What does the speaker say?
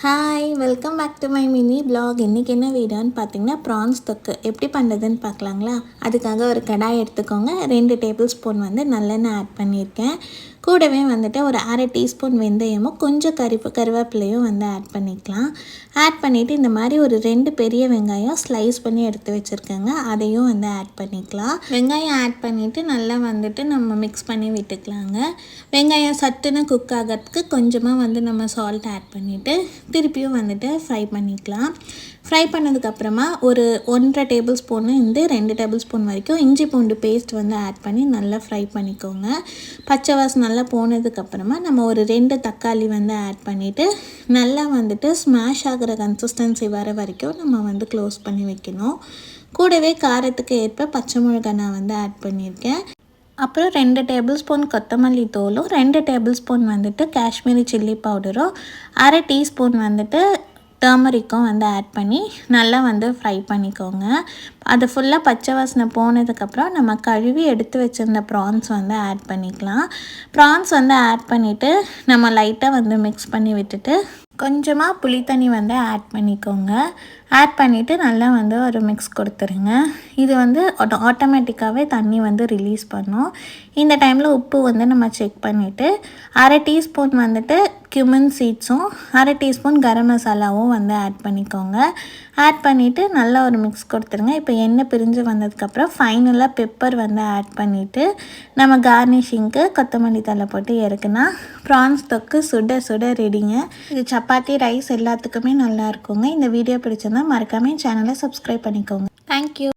Hi welcome back to my mini blog. இன்றைக்கி என்ன வீடியோன்னு பார்த்தீங்கன்னா ப்ரான்ஸ் தொக்கு எப்படி பண்ணுறதுன்னு பார்க்கலாங்களா. அதுக்காக ஒரு கடாய் எடுத்துக்கோங்க. 2 டேபிள் ஸ்பூன் நல்லெண்ணெய் ஆட் பண்ணியிருக்கேன். கூடவே ஒரு அரை டீஸ்பூன் வெந்தயமும் கொஞ்சம் கருவேப்பிலையும் ஆட் பண்ணிக்கலாம். ஆட் பண்ணிவிட்டு இந்த மாதிரி ஒரு 2 பெரிய வெங்காயம் ஸ்லைஸ் பண்ணி எடுத்து வச்சுருக்கேங்க, அதையும் ஆட் பண்ணிக்கலாம். வெங்காயம் ஆட் பண்ணிவிட்டு நல்லா நம்ம மிக்ஸ் பண்ணி விட்டுக்கலாங்க. வெங்காயம் சட்டுன்னு குக் ஆகிறதுக்கு கொஞ்சமாக நம்ம சால்ட் ஆட் பண்ணிவிட்டு திருப்பியும் ஃப்ரை பண்ணிக்கலாம். ஃப்ரை பண்ணதுக்கப்புறமா ஒரு 1.5 டேபிள் ஸ்பூனு 2 டேபிள் ஸ்பூன் வரைக்கும் இஞ்சி பூண்டு பேஸ்ட் ஆட் பண்ணி நல்லா ஃப்ரை பண்ணிக்கோங்க. பச்சை வாசம் நல்லா போனதுக்கப்புறமா நம்ம ஒரு 2 தக்காளி ஆட் பண்ணிவிட்டு நல்லா ஸ்மாஷ் ஆகிற கன்சிஸ்டன்சி வர வரைக்கும் நம்ம க்ளோஸ் பண்ணி வைக்கணும். கூடவே காரத்துக்கு ஏற்ப பச்சை மிளகாய் நான் ஆட் பண்ணியிருக்கேன். அப்புறம் 2 டேபிள் ஸ்பூன் கொத்தமல்லி தூளும் 2 டேபிள் ஸ்பூன் காஷ்மீரி சில்லி பவுடரும் அரை டீஸ்பூன் டர்மரிக்கும் ஆட் பண்ணி நல்லா ஃப்ரை பண்ணிக்கோங்க. அது ஃபுல்லாக பச்சை வாசனை போனதுக்கப்புறம் நம்ம கழுவி எடுத்து வச்சுருந்த ப்ரான்ஸ் ஆட் பண்ணிக்கலாம். ப்ரான்ஸ் ஆட் பண்ணிவிட்டு நம்ம லைட்டாக மிக்ஸ் பண்ணி விட்டுட்டு கொஞ்சமாக புளி தண்ணி ஆட் பண்ணிக்கோங்க. ஆட் பண்ணிவிட்டு நல்லா ஒரு மிக்ஸ் கொடுத்துருங்க. இது ஆட்டோமேட்டிக்காகவே தண்ணி ரிலீஸ் பண்ணும். இந்த டைமில் உப்பு நம்ம செக் பண்ணிவிட்டு அரை டீஸ்பூன் cumin சீட்ஸும் அரை டீஸ்பூன் கரம் மசாலாவும் ஆட் பண்ணிக்கோங்க. ஆட் பண்ணிவிட்டு நல்லா ஒரு மிக்ஸ் கொடுத்துருங்க. இப்போ எண்ணெய் பிரிஞ்சு வந்ததுக்கப்புறம் ஃபைனலாக பெப்பர் ஆட் பண்ணிவிட்டு நம்ம கார்னிஷிங்க்கு கொத்தமல்லி தழை போட்டு இறக்குனா ப்ரான்ஸ் தொக்கு சுட சுட ரெடிங்க. இது சப்பாத்தி ரைஸ் எல்லாத்துக்குமே நல்லா இருக்குங்க. இந்த வீடியோ பிடிச்சிருந்தா மறக்காம சேனலை சப்ஸ்கிரைப் பண்ணிக்கோங்க. தேங்க்யூ.